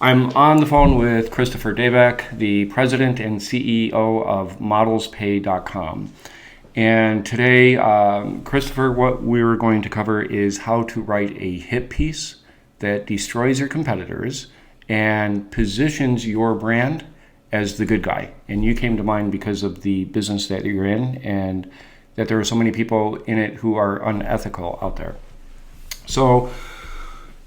I'm on the phone with Christopher Dabeck, the president and CEO of modelspay.com. And today, Christopher, what we're going to cover is how to write a hit piece that destroys your competitors and positions your brand as the good guy. And you came to mind because of the business that you're in and that there are so many people in it who are unethical out there. So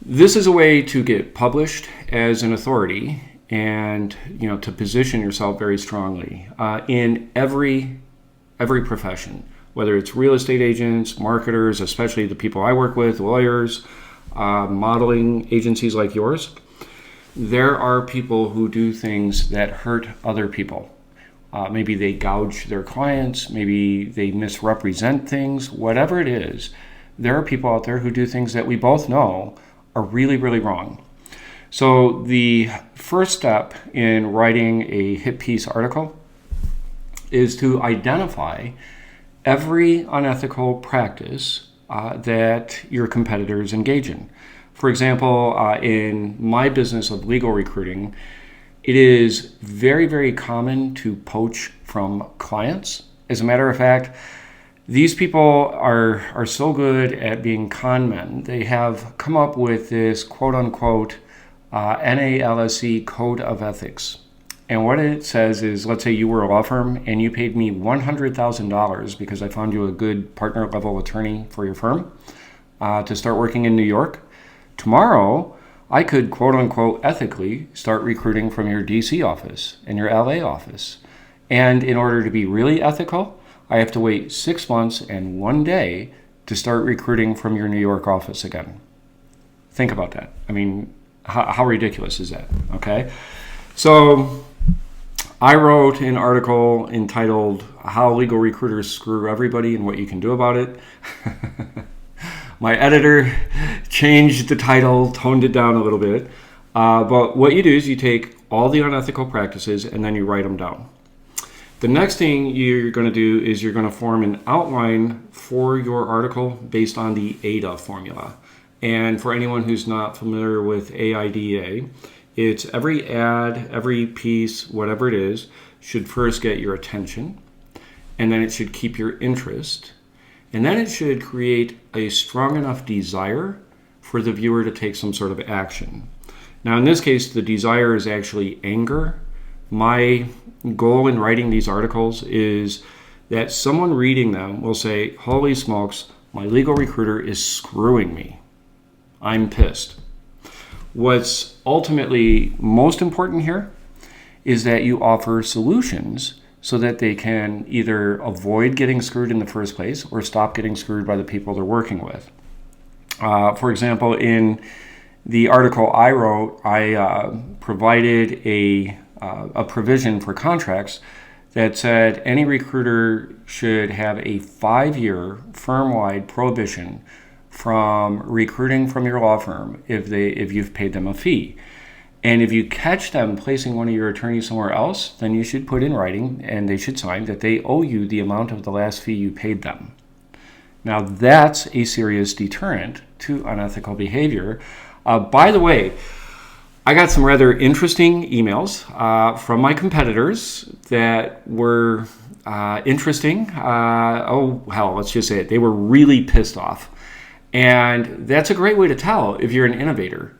this is a way to get published as an authority and, to position yourself very strongly in every profession, whether it's real estate agents, marketers, especially the people I work with, lawyers, modeling agencies like yours. There are people who do things that hurt other people. Maybe they gouge their clients, maybe they misrepresent things, whatever it is. There are people out there who do things that we both know are really, really wrong. So the first step in writing a hit piece article is to identify every unethical practice that your competitors engage in. For example, in my business of legal recruiting, it is very, very common to poach from clients. As a matter of fact, these people are so good at being con men. They have come up with this quote-unquote NALSC Code of Ethics. And what it says is, let's say you were a law firm and you paid me $100,000 because I found you a good partner-level attorney for your firm to start working in New York. Tomorrow, I could quote-unquote ethically start recruiting from your DC office and your LA office. And in order to be really ethical, I have to wait 6 months and 1 day to start recruiting from your New York office again. Think about that. I mean, how ridiculous is that? Okay. So I wrote an article entitled How Legal Recruiters Screw Everybody and What You Can Do About It. My editor changed the title, toned it down a little bit. But what you do is you take all the unethical practices and then you write them down. The next thing you're going to do is you're going to form an outline for your article based on the AIDA formula. And for anyone who's not familiar with AIDA, it's every ad, every piece, whatever it is, should first get your attention, and then it should keep your interest, and then it should create a strong enough desire for the viewer to take some sort of action. Now, in this case, the desire is actually anger. My goal in writing these articles is that someone reading them will say, holy smokes, my legal recruiter is screwing me. I'm pissed. What's ultimately most important here is that you offer solutions so that they can either avoid getting screwed in the first place or stop getting screwed by the people they're working with. For example, in the article I wrote, I provided a provision for contracts that said any recruiter should have a 5-year firm-wide prohibition from recruiting from your law firm if you've paid them a fee. And if you catch them placing one of your attorneys somewhere else, then you should put in writing and they should sign that they owe you the amount of the last fee you paid them. Now that's a serious deterrent to unethical behavior. By the way, I got some rather interesting emails from my competitors that were interesting. Let's just say it. They were really pissed off. And that's a great way to tell if you're an innovator.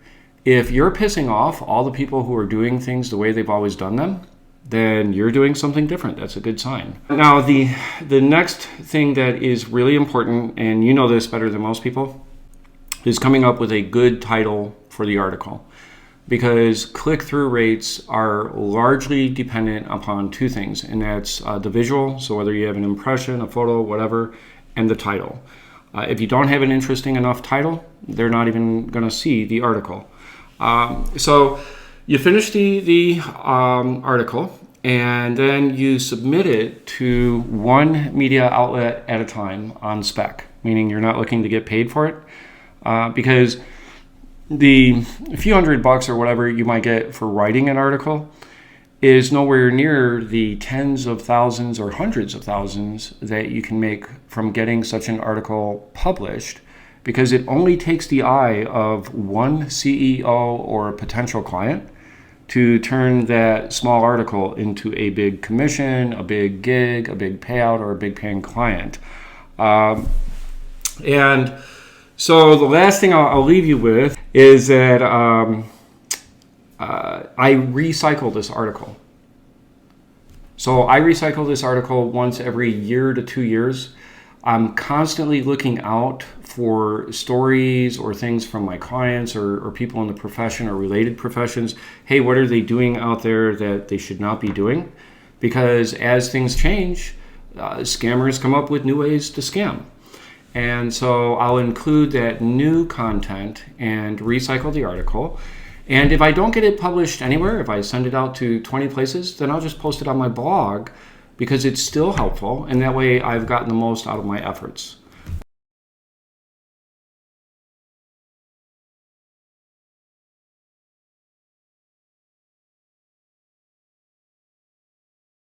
If you're pissing off all the people who are doing things the way they've always done them, then you're doing something different. That's a good sign. Now, the next thing that is really important, and you know this better than most people, is coming up with a good title for the article. Because click-through rates are largely dependent upon two things, and that's the visual, so whether you have an impression, a photo, whatever, and the title. If you don't have an interesting enough title, they're not even going to see the article. So you finish the article, and then you submit it to one media outlet at a time on spec, meaning you're not looking to get paid for it, because the few $100 or whatever you might get for writing an article is nowhere near the tens of thousands or hundreds of thousands that you can make from getting such an article published, because it only takes the eye of one CEO or a potential client to turn that small article into a big commission, a big gig, a big payout, or a big paying client. And so the last thing I'll leave you with is that I recycle this article. So I recycle this article once every year to 2 years. I'm constantly looking out for stories or things from my clients or people in the profession or related professions. Hey, what are they doing out there that they should not be doing? Because as things change, scammers come up with new ways to scam. And so I'll include that new content and recycle the article. And if I don't get it published anywhere, if I send it out to 20 places, then I'll just post it on my blog because it's still helpful. And that way I've gotten the most out of my efforts.